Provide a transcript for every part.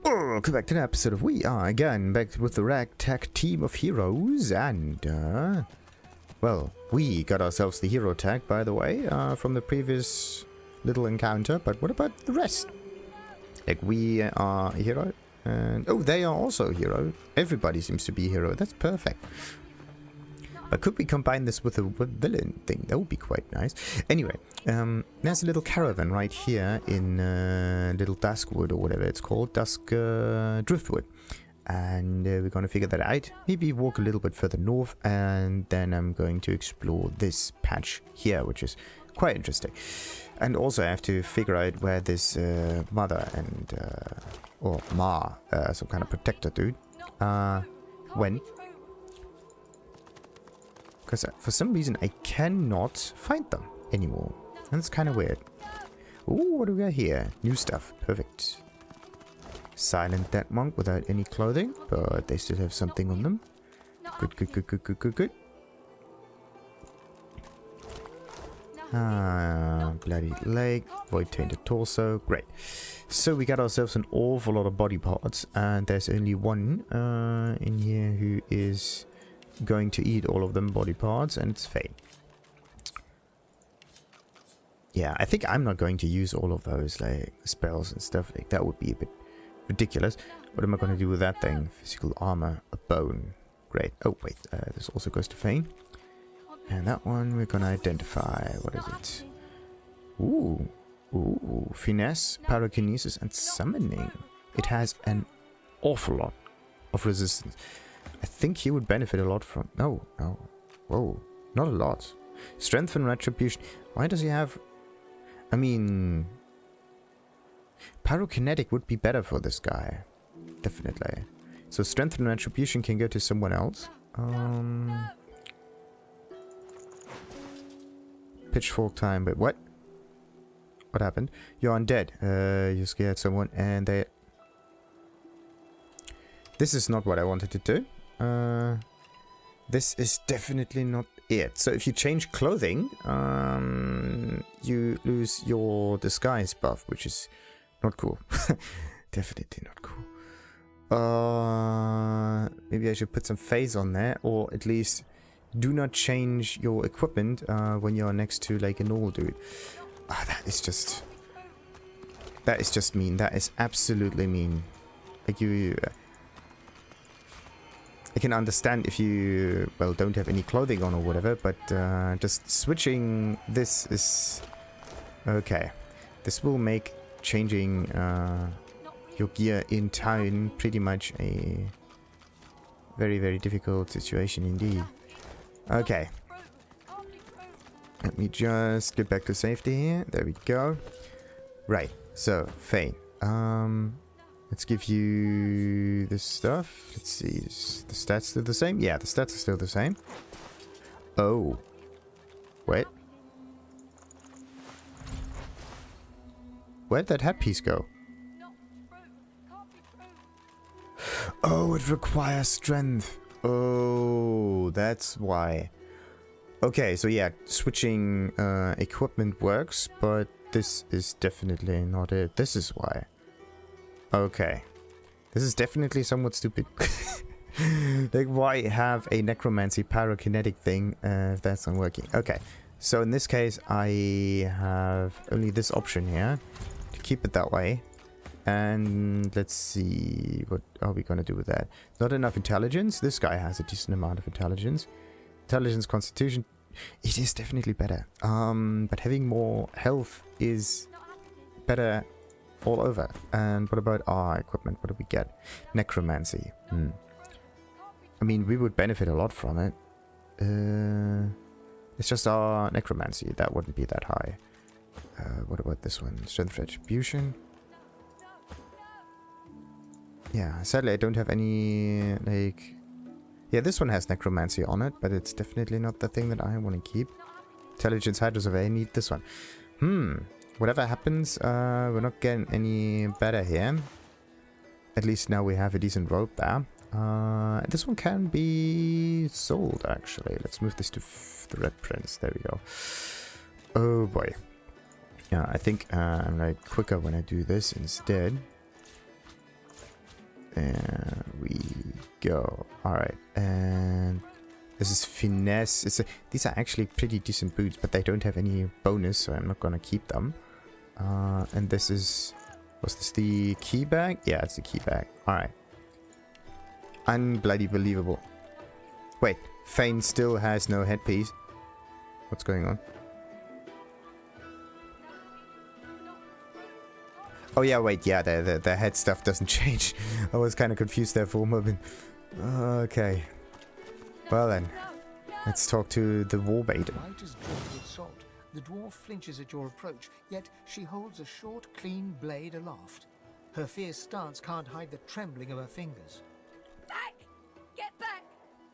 Welcome back to the episode of We Are Again, back with the ragtag team of heroes, and, well, we got ourselves the hero tag, by the way, from the previous little encounter, but what about the rest? Like, we are a hero, and, oh, they are also a hero. Everybody seems to be a hero, that's perfect. But could we combine this with a villain thing? That would be quite nice. Anyway, there's a little caravan right here in Little Duskwood, or whatever it's called, Driftwood. And we're going to figure that out. Maybe walk a little bit further north, and then I'm going to explore this patch here, which is quite interesting. And also I have to figure out where this mother and, or Ma, some kind of protector dude, went. Because for some reason I cannot find them anymore. And it's kind of weird. Ooh, what do we got here? New stuff. Perfect. Silent dead monk without any clothing, but they still have something on them. Good, good, good, good, good, good, good. Bloody leg. Void tainted torso. Great. So we got ourselves an awful lot of body parts, and there's only one in here who is going to eat all of them body parts, and it's Faye. Yeah, I think I'm not going to use all of those like spells and stuff. Like that would be a bit ridiculous. What am I going to do with that thing? Physical armor, a bone. Great. Oh wait, this also goes to Fane. And that one we're gonna identify. What is it? Ooh, ooh, finesse, pyrokinesis, and summoning. It has an awful lot of resistance. I think he would benefit a lot from... No, no. Whoa. Not a lot. Strength and retribution. Why does he have... I mean... Pyrokinetic would be better for this guy. Definitely. So strength and retribution can go to someone else. Pitchfork time. But what? What happened? You're undead. You scared someone and they... This is not what I wanted to do. This is definitely not it. So if you change clothing, you lose your disguise buff, which is not cool. Definitely not cool. Maybe I should put some phase on there, or at least do not change your equipment when you're next to like a normal dude. That is just mean. That is absolutely mean. Like you. I can understand if you, well, don't have any clothing on or whatever, but just switching this is... Okay. This will make changing your gear in town pretty much a very, very difficult situation indeed. Okay. Let me just get back to safety here. There we go. Right. So, Fane. Let's give you this stuff. Let's see, is the stats still the same? Yeah, the stats are still the same. Oh. Wait. Where'd that headpiece go? Oh, it requires strength. Oh, that's why. Okay, so yeah, switching equipment works, but this is definitely not it. This is why. Okay. This is definitely somewhat stupid. Like, why have a necromancy pyrokinetic thing if that's not working? Okay. So in this case, I have only this option here to keep it that way. And let's see, what are we going to do with that? Not enough intelligence. This guy has a decent amount of intelligence. Intelligence, constitution. It is definitely better. But having more health is better all over. And what about our equipment? What do we get? Necromancy. I mean, we would benefit a lot from it. It's just our necromancy. That wouldn't be that high. What about this one? Strength retribution. Yeah, sadly I don't have any, like... Yeah, this one has necromancy on it, but it's definitely not the thing that I want to keep. Intelligence, hydro survey, I need this one. Whatever happens, we're not getting any better here. At least now we have a decent rope there. This one can be sold, actually. Let's move this to the Red Prince. There we go. Oh boy. Yeah, I think I'm like quicker when I do this instead. There we go. Alright, and this is finesse. These are actually pretty decent boots, but they don't have any bonus, so I'm not gonna keep them. And this is... Was this the key bag? Yeah, it's the key bag. Alright. Unbloody believable. Wait, Fane still has no headpiece. What's going on? Oh yeah, wait, yeah, the head stuff doesn't change. I was kind of confused there for a moment. Okay. Well then, let's talk to the Warmaiden. White as dripped with salt. The dwarf flinches at your approach, yet she holds a short, clean blade aloft. Her fierce stance can't hide the trembling of her fingers. Back! Get back!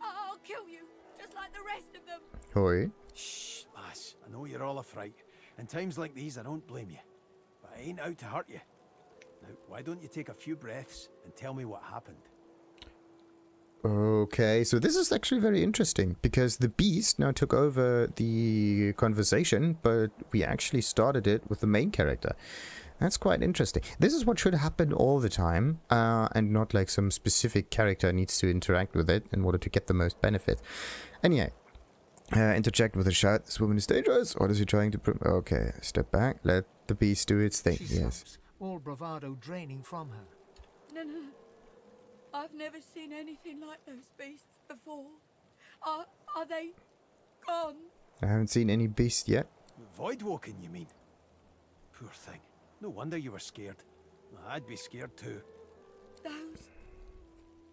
I'll kill you, just like the rest of them. Hoi. Shh, lass. I know you're all a fright. In times like these, I don't blame you. But I ain't out to hurt you. Now, why don't you take a few breaths and tell me what happened? Okay, so this is actually very interesting, because the beast now took over the conversation, but we actually started it with the main character. That's quite interesting. This is what should happen all the time, and not like some specific character needs to interact with it in order to get the most benefit. Anyway, interject with a shout. This woman is dangerous. What is he trying to... Okay, step back. Let the beast do its thing. She Yes. sobs, all bravado draining from her. No. I've never seen anything like those beasts before. Are they gone? I haven't seen any beast yet. Voidwoken, you mean? Poor thing. No wonder you were scared. I'd be scared too. Those...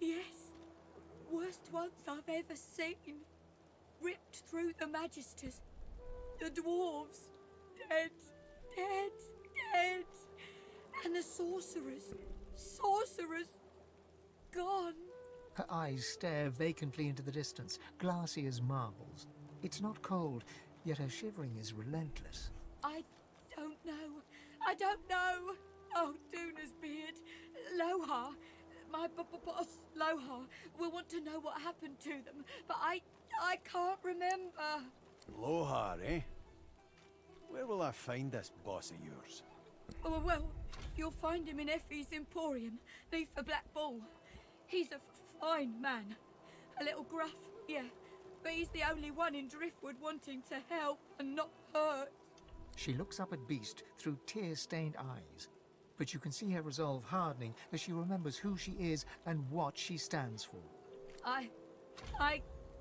Yes. Worst ones I've ever seen. Ripped through the Magisters. The dwarves. Dead. And the sorcerers. Gone. Her eyes stare vacantly into the distance, glassy as marbles. It's not cold, yet her shivering is relentless. I don't know. Oh, Duna's beard. Lohar. My boss, Lohar, will want to know what happened to them, but I can't remember. Lohar, eh? Where will I find this boss of yours? Oh, well, you'll find him in Effie's Emporium, neath the Black Bull. He's a fine man. A little gruff, yeah. But he's the only one in Driftwood wanting to help and not hurt. She looks up at Beast through tear-stained eyes, but you can see her resolve hardening as she remembers who she is and what she stands for.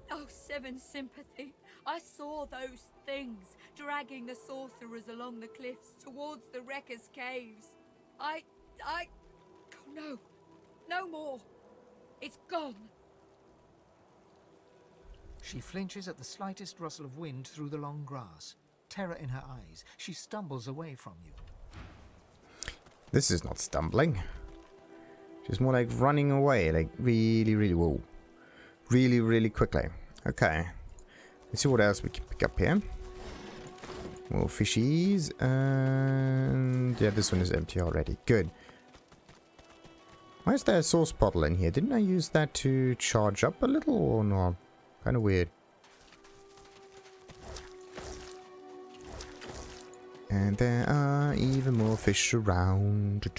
Oh, Seven sympathy. I saw those things dragging the sorcerers along the cliffs towards the Wrecker's Caves. Oh, no more. It's gone. She flinches at the slightest rustle of wind through the long grass. Terror in her eyes, she stumbles away from you. This is not stumbling. She's more like running away, like really, whoa. Really quickly. Okay. Let's see what else we can pick up here. More fishies, and yeah, this one is empty already. Good. Why is there a sauce bottle in here? Didn't I use that to charge up a little or not? Kind of weird. And there are even more fish around.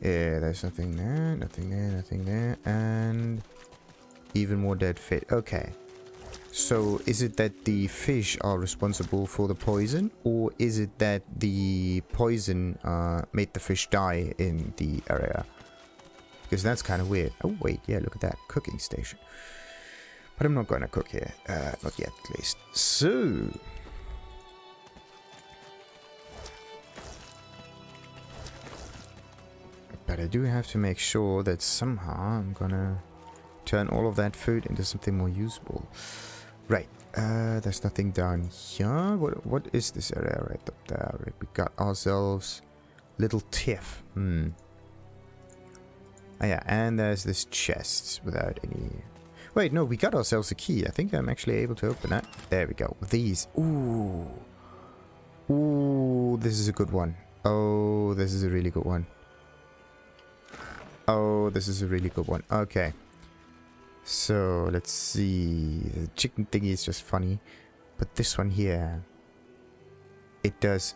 Yeah, there's nothing there, nothing there, and even more dead fish. Okay. So, is it that the fish are responsible for the poison, or is it that the poison made the fish die in the area? Because that's kind of weird. Oh wait, yeah, look at that cooking station. But I'm not going to cook here, not yet at least. So, but I do have to make sure that somehow I'm gonna turn all of that food into something more usable. Right, there's nothing down here. What is this area right up there? Right, we got ourselves little tiff. Oh yeah, and there's this chest without any... Wait, no, we got ourselves a key. I think I'm actually able to open that. There we go. These. Ooh. Ooh, this is a good one. Oh, this is a really good one. Oh, this is a really good one. Okay. So, let's see. The chicken thingy is just funny. But this one here... It does...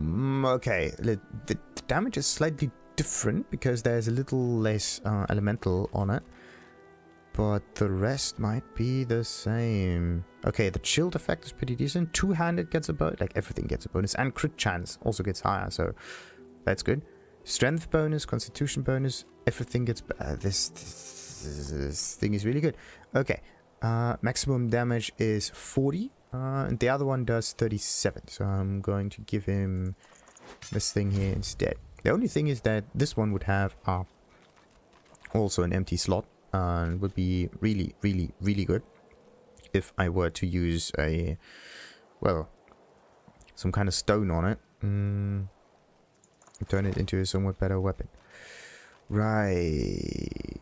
okay. The the damage is slightly different because there's a little less elemental on it. But the rest might be the same. Okay, the shield effect is pretty decent. Two-handed gets a bonus. Like, everything gets a bonus. And crit chance also gets higher, so that's good. Strength bonus, constitution bonus. Everything gets... This thing is really good. Okay. Maximum damage is 40. And the other one does 37. So I'm going to give him this thing here instead. The only thing is that this one would have also an empty slot. And would be really, really, really good if I were to use a, well, some kind of stone on it. Turn it into a somewhat better weapon. Right.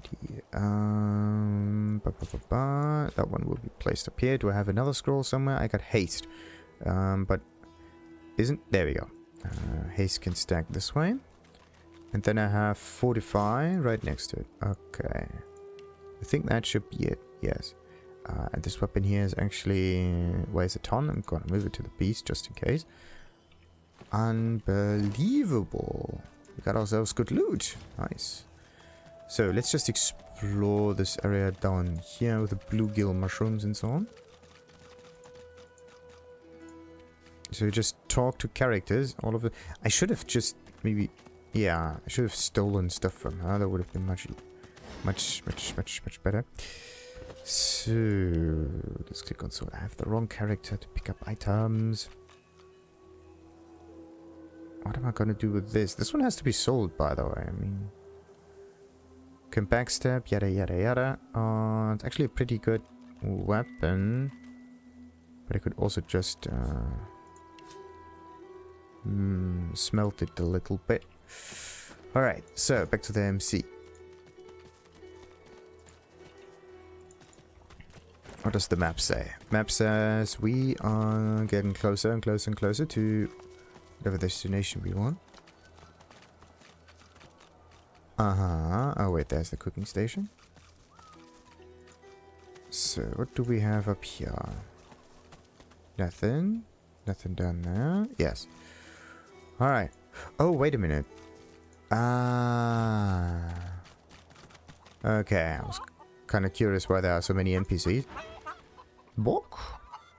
That one will be placed up here. Do I have another scroll somewhere? I got haste. But isn't... There we go. Haste can stack this way. And then I have fortify right next to it. Okay. I think that should be it. Yes. And this weapon here is actually... weighs a ton. I'm gonna move it to the beast just in case. Unbelievable. We got ourselves good loot. Nice. So let's just explore this area down here with the bluegill mushrooms and so on. So just talk to characters. All of it. I should have just maybe... Yeah, I should have stolen stuff from her. That would have been much better. So let's click on sword. I have the wrong character to pick up items. What am I gonna do with this? This one has to be sold, by the way. I mean, can backstab, yada yada yada. It's actually a pretty good weapon, but I could also just smelt it a little bit. All right, so back to the MC. What does the map say? Map says we are getting closer and closer and closer to whatever destination we want. Oh wait, there's the cooking station. So what do we have up here? Nothing. Nothing down there. Yes. Alright. Oh, wait a minute. Okay, I was kind of curious why there are so many NPCs. Bok?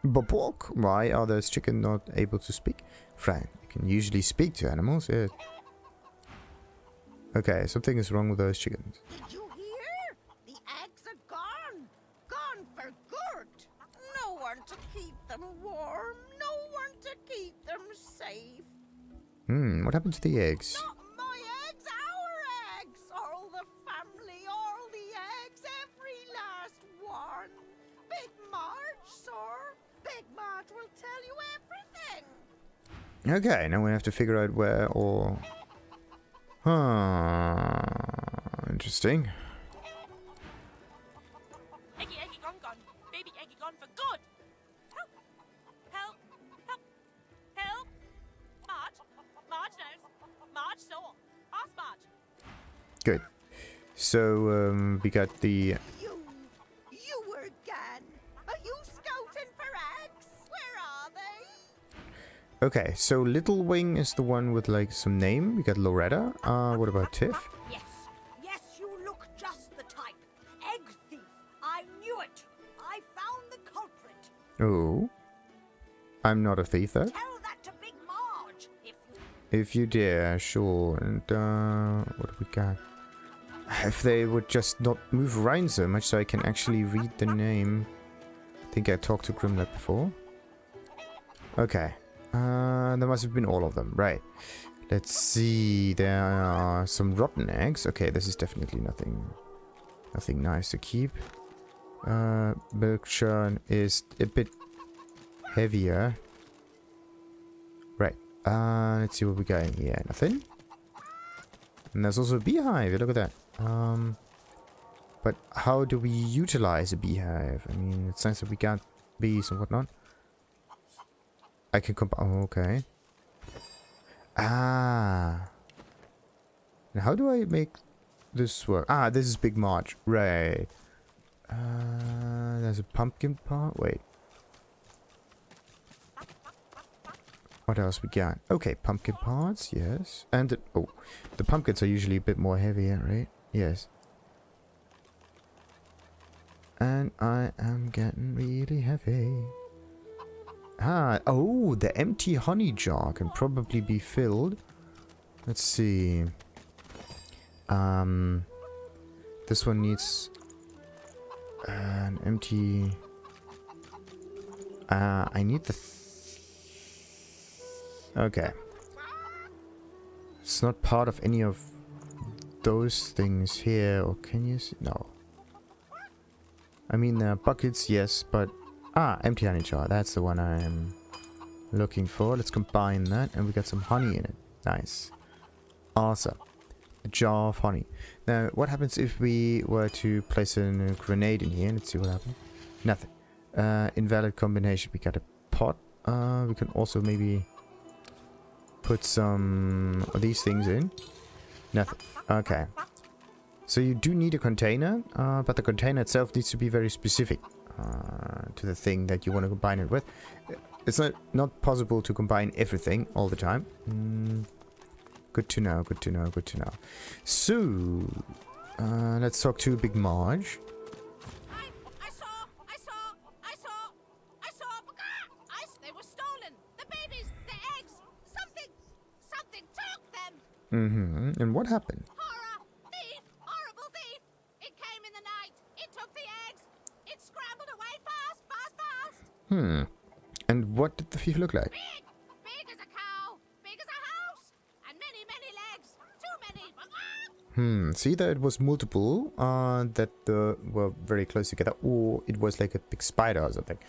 Bok? Why are those chickens not able to speak? Fran, you can usually speak to animals, yeah. Okay, something is wrong with those chickens. Did you hear? The eggs are gone. Gone for good. No one to keep them warm. No one to keep them safe. What happened to the eggs? Not my eggs, our eggs. All the family, all the eggs, every last one. Big Marge, sir. Big Marge will tell you everything. Okay, now we have to figure out where or... Interesting. Eggy, Eggy, gone, gone. Baby Eggy, gone for good. Help! Help! Help! Help! Marge! Marge knows. Marge saw. Ask Marge. Good. So, we got the... You were gone. Are you scouting for eggs? Where are they? Okay, so Little Wing is the one with like some name. We got Loretta. What about Tiff? Yes, yes, you look just the type. Egg thief. I knew it. I found the culprit. Oh. I'm not a thief, though. Tell that to Big Marge, if you... If you dare, sure. And, what do we got? If they would just not move around so much so I can actually read the name. I think I talked to Grimlock before. Okay. There must have been all of them. Right. Let's see. There are some rotten eggs. Okay, this is definitely nothing nice to keep. Milk churn is a bit heavier. Right. Let's see what we got in here. Nothing. And there's also a beehive. Look at that. But how do we utilize a beehive? I mean, it's nice that we got bees and whatnot. I can oh, okay. Now how do I make this work? This is Big Marge. Right. There's a pumpkin part. Wait. What else we got? Okay, pumpkin parts, yes. And the pumpkins are usually a bit more heavier, right? Yes. And I am getting really heavy. Oh, the empty honey jar can probably be filled. Let's see. This one needs an empty... I need the... Okay. It's not part of any of those things here, or can you see? No. I mean, buckets, yes, but... empty honey jar. That's the one I'm looking for. Let's combine that, and we got some honey in it. Nice. Awesome. A jar of honey. Now, what happens if we were to place a grenade in here? Let's see what happens. Nothing. Invalid combination. We got a pot. We can also maybe put some of these things in. Nothing. Okay. So you do need a container, but the container itself needs to be very specific to the thing that you want to combine it with. It's not possible to combine everything all the time. Good to know, good to know, good to know. So, let's talk to Big Marge. They were stolen. The babies, the eggs, something took them. Mm-hmm. And what happened? Horror, thief, horrible thief. It came in the night. It took the eggs. It scrambled away fast, fast, fast. And what did the thief look like? Big as a cow, big as a house, and many, many legs. Too many. See that it was multiple that were very close together, or it was like a big spider or something.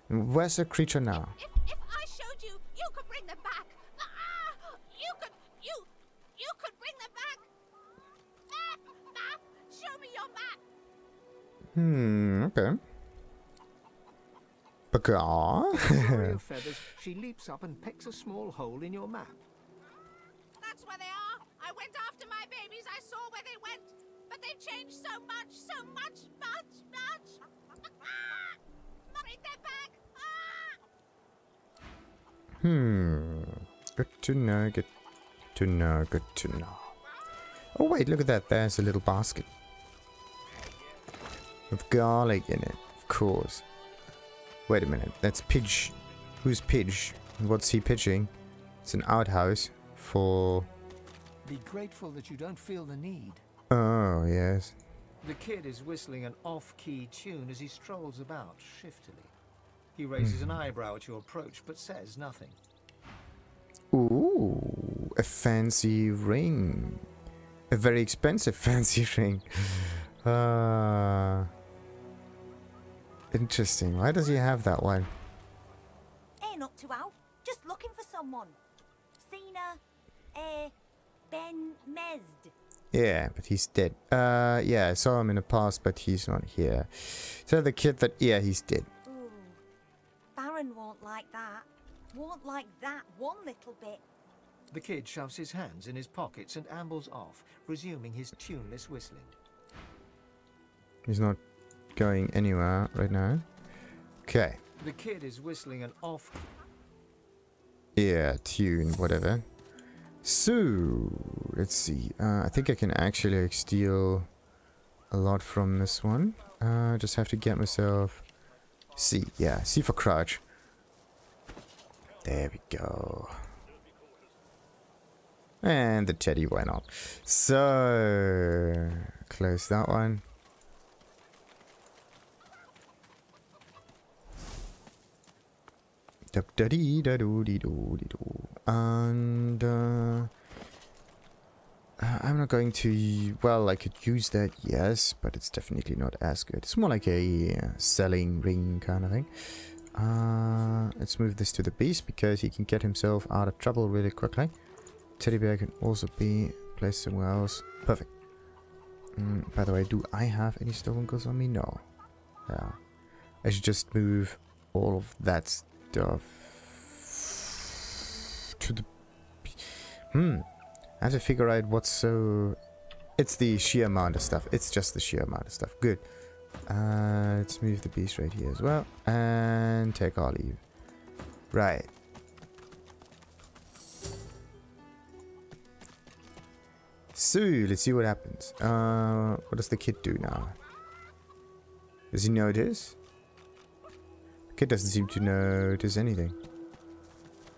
Where's the creature now? If I showed you, you could bring them back. You could bring them back. Show me your map. Okay. Flurry of feathers, she leaps up and pecks a small hole in your map. That's where they are. I went after my babies. I saw where they went. But they've changed so much, so much, much. Bring them back. Good to know, good to know, good to know. Oh wait, look at that. There's a little basket. With garlic in it, of course. Wait a minute, that's Pidge. Who's Pidge? What's he pitching? It's an outhouse for... Be grateful that you don't feel the need. Oh, yes. The kid is whistling an off-key tune as he strolls about shiftily. He raises an eyebrow at your approach, but says nothing. Ooh, a fancy ring. A very expensive fancy ring. Interesting. Why does he have that one? Ain't up to out. Just looking for someone. Cena, Ben Mesd. Yeah, but he's dead. Yeah, I saw him in the past, but he's not here. So the kid that... Yeah, he's dead. Ooh, Baron won't like that. Won't like that one little bit. The kid shoves his hands in his pockets and ambles off, resuming his tuneless whistling. He's not going anywhere right now. Okay. The kid is whistling an off... Yeah, tune, whatever. So, let's see. I think I can actually steal a lot from this one. Just have to get myself... C. Yeah, C for crouch. There we go. And the teddy, why not? So, close that one. And I'm not going to... Well, I could use that, yes, but it's definitely not as good. It's more like a selling ring kind of thing. Let's move this to the beast because he can get himself out of trouble really quickly. Teddy bear can also be placed somewhere else. Perfect. By the way, do I have any stolen goods on me? No. Yeah. I should just move all of that stuff to the... I have to figure out what's so... It's the sheer amount of stuff. It's just the sheer amount of stuff. Good. Let's move the beast right here as well. And take our leave. Right. So, let's see what happens. What does the kid do now? Does he notice? The kid doesn't seem to notice anything.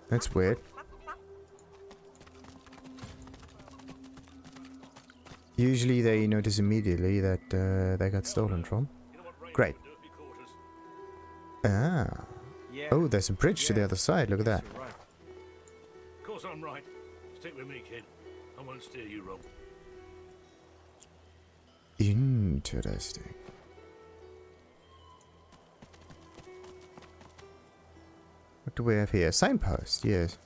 That's weird. Usually they notice immediately that they got stolen from. Great. Ah. Oh, there's a bridge to the other side. Look at that. Of course I'm right. Stick with me, kid. I won't steer you wrong. Interesting. What do we have here? Signpost, yes.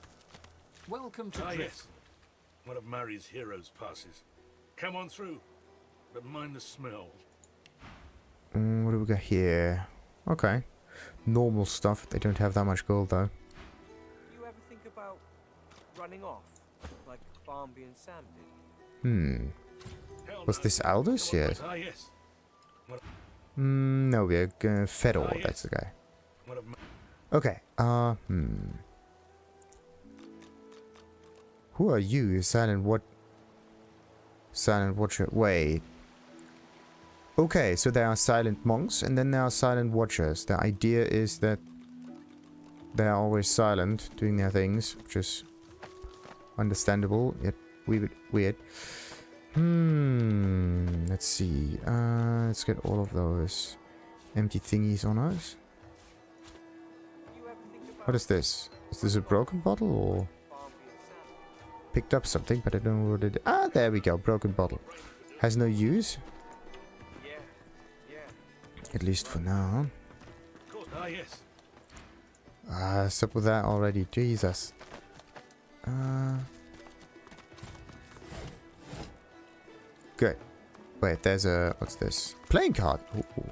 Welcome to Ah, Drift. yes. One of Mary's heroes passes. Come on through, but mind the smell. What do we got here? Okay. Normal stuff. They don't have that much gold, though. You ever think about running off, like Barnby and Sam did? Hell Was no. this Aldous? Come on, Yes. Ah, yes. No, we're Fedor. Ah, yes. That's the guy. One of Okay. Who are you? Silent what? Silent Watcher. Wait. Okay, so there are silent monks and then there are silent watchers. The idea is that they are always silent, doing their things, which is understandable, yet weird. Let's see. Let's get all of those empty thingies on us. What is this? Is this a broken bottle or picked up something, but I don't know what it is. Ah, there we go. Broken bottle. Has no use. At least for now. Ah, yes. Stop with that already. Jesus. Good. Wait, there's a... What's this? Playing card. Ooh.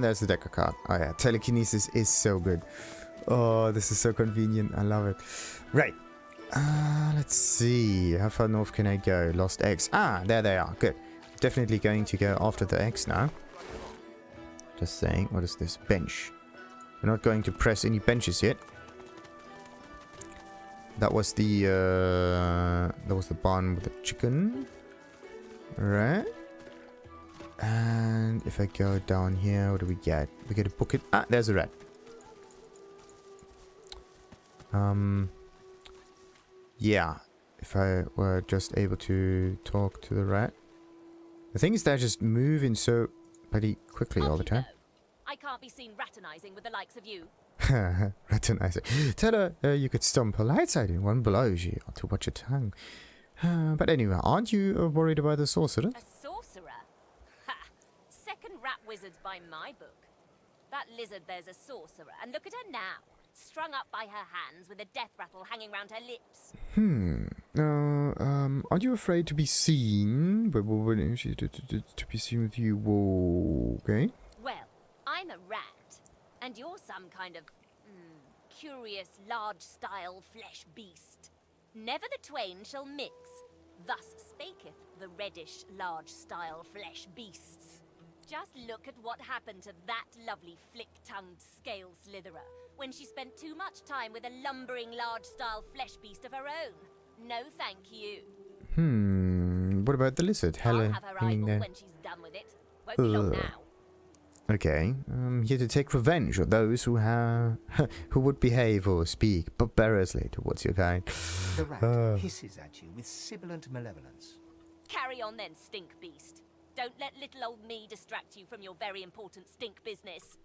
There's the deck card. Oh yeah, telekinesis is so good. Oh, this is so convenient. I love it. Right. Let's see. How far north can I go? Lost eggs. There they are. Good. Definitely going to go after the eggs now. Just saying. What is this? Bench. We're not going to press any benches yet. That was the barn with the chicken. Right. And if I go down here, what do we get? We get a bucket. There's a rat. Yeah. If I were just able to talk to the rat. The thing is they're just moving so bloody quickly all the time. I can't be seen Raternising with the likes of you. Raternising. Tell her you could stomp her light side in one blow. She ought to watch your tongue. But anyway, aren't you worried about the sorcerer? A sorcerer? Ha! Second rat wizards by my book. That lizard there's a sorcerer, and look at her now. Strung up by her hands with a death rattle hanging round her lips. Aren't you afraid to be seen? To be seen with you, whoa, okay? Well, I'm a rat, and you're some kind of curious, large-style flesh beast. Never the twain shall mix. Thus spaketh the reddish, large-style flesh beasts. Just look at what happened to that lovely flick-tongued scale slitherer when she spent too much time with a lumbering, large-style flesh beast of her own. No, thank you. What about the lizard? I'll Hella have her hanging eyeball there. when she's done with it. Won't be long Ugh. now. Okay, here to take revenge on those who who would behave or speak barbarously towards your kind. The rat hisses at you with sibilant malevolence. Carry on then, stink beast. Don't let little old me distract you from your very important stink business.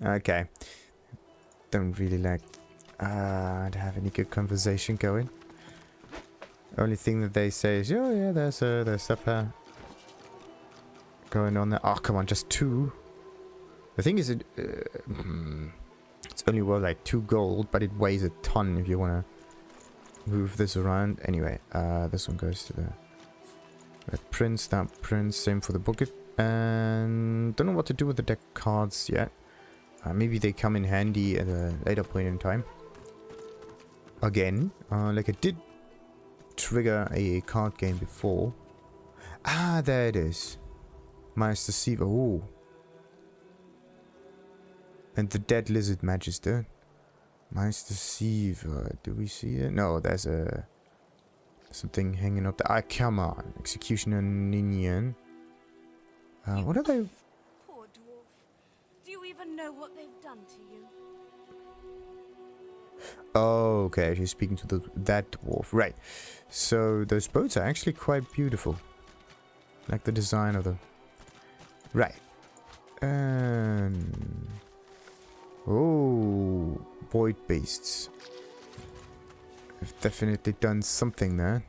Okay. Don't really like to have any good conversation going. Only thing that they say is, oh yeah, there's stuff going on there. Oh, come on, just 2. The thing is, it's only worth like 2 gold, but it weighs a ton if you want to move this around. Anyway, this one goes to the red prince, that prince, same for the bucket. And don't know what to do with the deck cards yet. Maybe they come in handy at a later point in time. Again, like I did trigger a card game before. There it is. Master Siva. Ooh. And the dead lizard magister. Nice deceiver. Do we see it? No, there's a something hanging up there. Ah, come on. Executioner Ninian. What are they? Poor dwarf. Do you even know what they've done to you? Oh, okay. She's speaking to that dwarf. Right. So those boats are actually quite beautiful. Like the design of them. Right. Oh, void beasts. I've definitely done something there.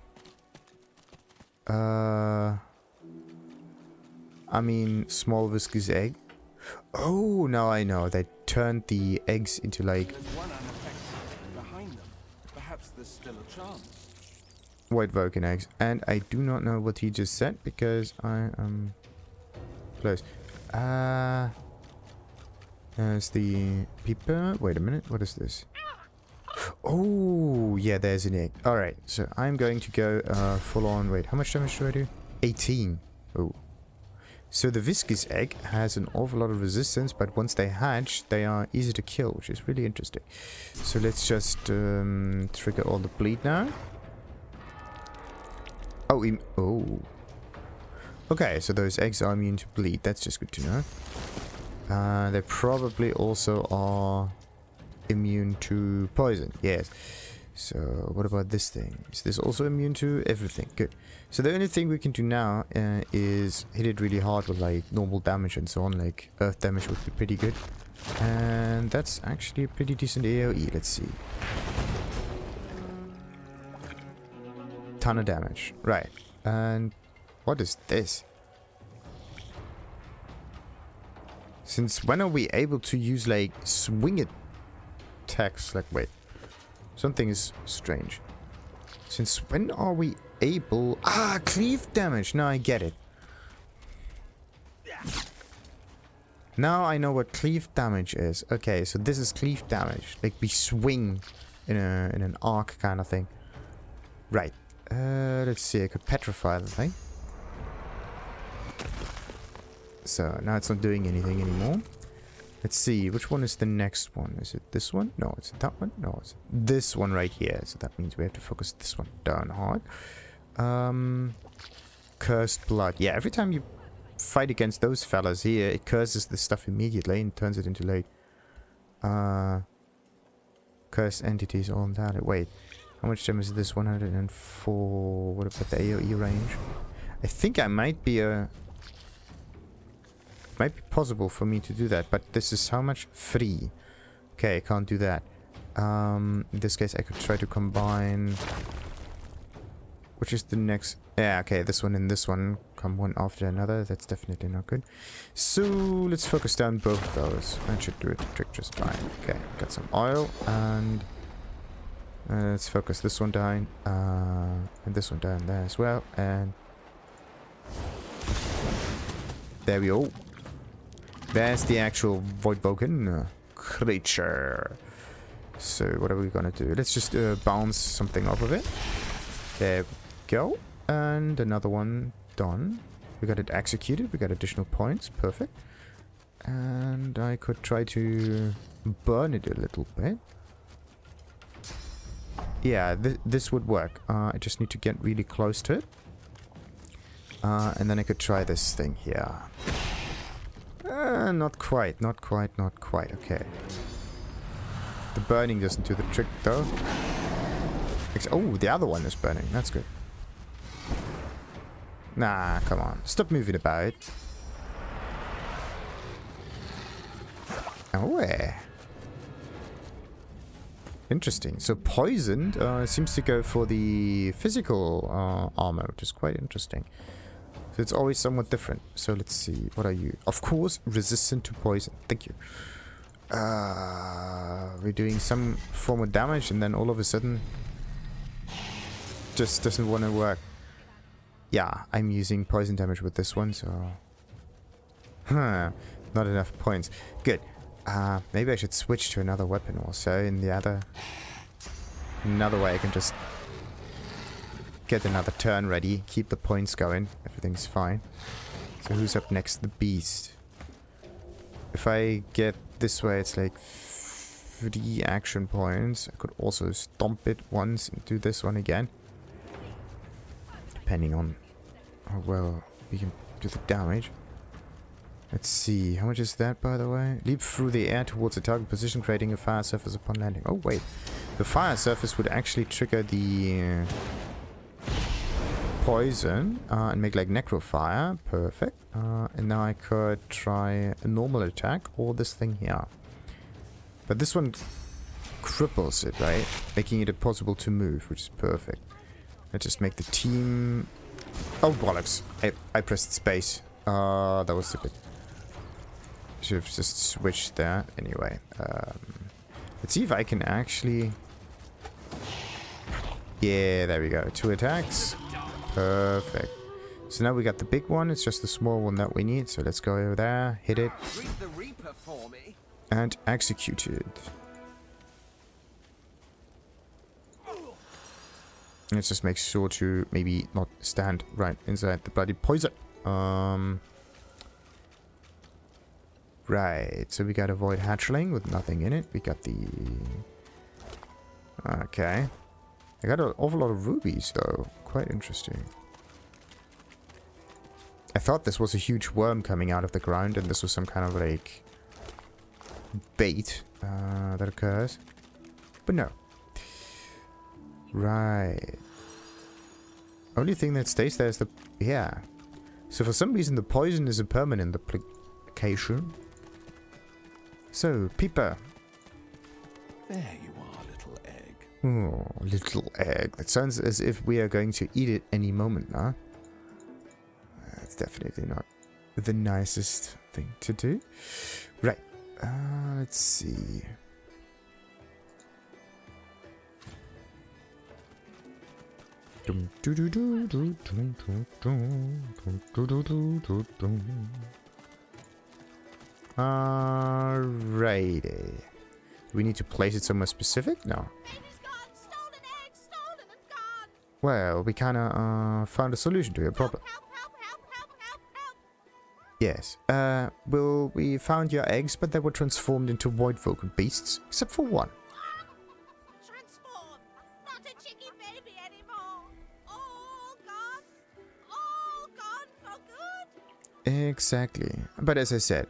I mean, small viscous egg. Oh, now I know. They turned the eggs into like There's one unaffected behind them. Perhaps there's still a chance. Voidwoken eggs. And I do not know what he just said because I am close. There's the peeper. Wait a minute. What is this? Oh, yeah, there's an egg. Alright, so I'm going to go full on. Wait, how much damage do I do? 18. Oh. So the viscous egg has an awful lot of resistance, but once they hatch, they are easy to kill, which is really interesting. So let's just trigger all the bleed now. Oh, oh. Okay, so those eggs are immune to bleed. That's just good to know. They probably also are immune to poison. Yes. So what about this thing? Is this also immune to everything? Good. So the only thing we can do now is hit it really hard with like normal damage and so on. Like earth damage would be pretty good. And that's actually a pretty decent AoE. Let's see. Ton of damage. Right. And what is this? Since when are we able to use like swing attacks? Like, wait. Something is strange. Since when are we able... Ah, cleave damage. Now I get it. Now I know what cleave damage is. Okay, so this is cleave damage. Like we swing in an arc kind of thing. Right. Let's see. I could petrify the thing. So now it's not doing anything anymore. Let's see, which one is the next one? Is it this one? No, it's that one. No, it's this one right here. So that means we have to focus this one down hard. Cursed blood. Yeah, every time you fight against those fellas here, it curses the stuff immediately and turns it into like cursed entities all that. Wait, how much damage is this? 104. What about the AoE range? I think I might be might be possible for me to do that, but this is how much? 3. Okay, I can't do that. In this case, I could try to combine... Which is the next... Yeah, okay, this one and this one come one after another. That's definitely not good. So, let's focus down both of those. That should do it the trick just fine. Okay, got some oil, and... let's focus this one down, and this one down there as well, and... There we go. There's the actual Voidwoken creature. So what are we gonna do? Let's just bounce something off of it. There we go. And another one done. We got it executed. We got additional points. Perfect. And I could try to burn it a little bit. Yeah, this would work. I just need to get really close to it. And then I could try this thing here. Not quite, not quite, not quite. Okay. The burning doesn't do the trick, though. Oh, the other one is burning. That's good. Nah, come on. Stop moving about. Oh, yeah. Interesting. So poisoned seems to go for the physical armor, which is quite interesting. So it's always somewhat different. So let's see. What are you? Of course, resistant to poison. Thank you. We're doing some form of damage and then all of a sudden just doesn't want to work. Yeah, I'm using poison damage with this one, so... Huh. Not enough points. Good. Maybe I should switch to another weapon also in the other... Another way I can just... get another turn ready, keep the points going, everything's fine. So who's up next? The beast. If I get this way, it's like 3 action points. I could also stomp it once and do this one again. Depending on how well we can do the damage. Let's see, how much is that, by the way? Leap through the air towards a target position, creating a fire surface upon landing. Oh, wait. The fire surface would actually trigger the poison and make like necrofire. Perfect. And now I could try a normal attack or this thing here. But this one cripples it, right? Making it impossible to move, which is perfect. Let's just make the team... Oh, bollocks. I pressed space. That was stupid. Should have just switched that. Anyway, let's see if I can actually... Yeah, there we go. 2 attacks. Perfect. So now we got the big one. It's just the small one that we need. So let's go over there, hit it, and execute it. Let's just make sure to maybe not stand right inside the bloody poison. Right, so we got a void hatchling with nothing in it. We got the... Okay. I got an awful lot of rubies, though. Quite interesting. I thought this was a huge worm coming out of the ground, and this was some kind of, like... bait that occurs. But no. Right. Only thing that stays there is the... Yeah. So for some reason the poison is a permanent application. So, Peeper. There you are, little egg. Oh, little egg. That sounds as if we are going to eat it any moment now. That's definitely not the nicest thing to do. Right. Let's see. Alrighty. We need to place it somewhere specific? No. Baby's gone! Stolen egg! Stolen and gone! Well, we kinda found a solution to your problem. Help, help, help, help, help, help! Yes. Well, we found your eggs, but they were transformed into Voidwoken beasts, except for one. Transformed! Not a chicky baby anymore! All gone! All gone for good! Exactly. But as I said,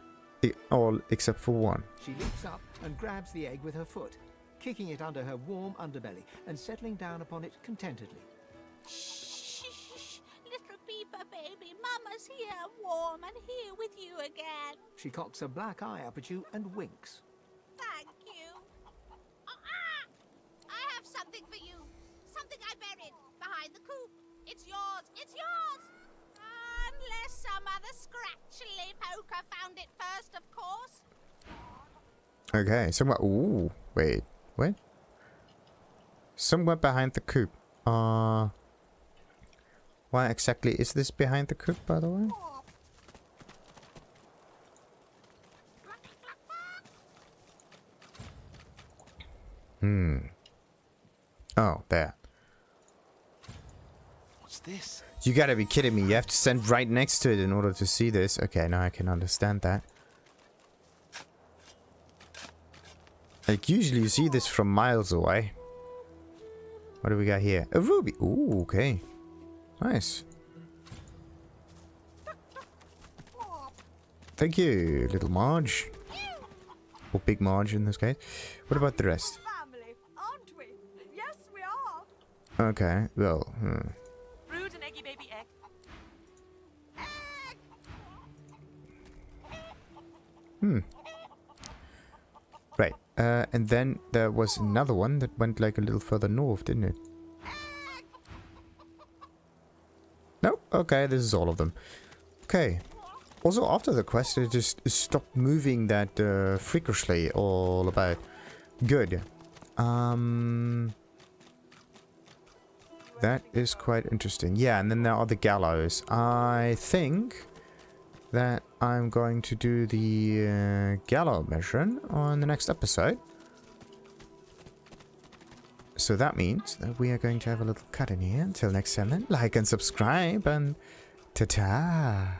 all except for one. She leaps up and grabs the egg with her foot, kicking it under her warm underbelly and settling down upon it contentedly. Shh, shh, little Peeper baby, Mama's here, warm and here with you again. She cocks a black eye up at you and winks. Thank you. I have something for you. Something I buried behind the coop. It's yours. It's yours. Unless some other scratchily poker found it first, of course. Okay, somewhere... Ooh, wait. What? Somewhere behind the coop. Why exactly is this behind the coop, by the way? Oh, there. What's this? You gotta be kidding me. You have to stand right next to it in order to see this. Okay, now I can understand that. Like, usually you see this from miles away. What do we got here? A ruby. Ooh, okay. Nice. Thank you, little Marge. Or Big Marge in this case. What about the rest? Family, aren't we? Yes, we are. Okay, well, Brood an eggy baby egg. Right. And then there was another one that went like a little further north, didn't it? Nope. Okay, this is all of them. Okay. Also, after the quest, it just stopped moving that freakishly all about. Good. That is quite interesting. Yeah, and then there are the gallows. I think that I'm going to do the gallows mission on the next episode. So that means that we are going to have a little cut in here. Until next time then, like and subscribe and ta-ta!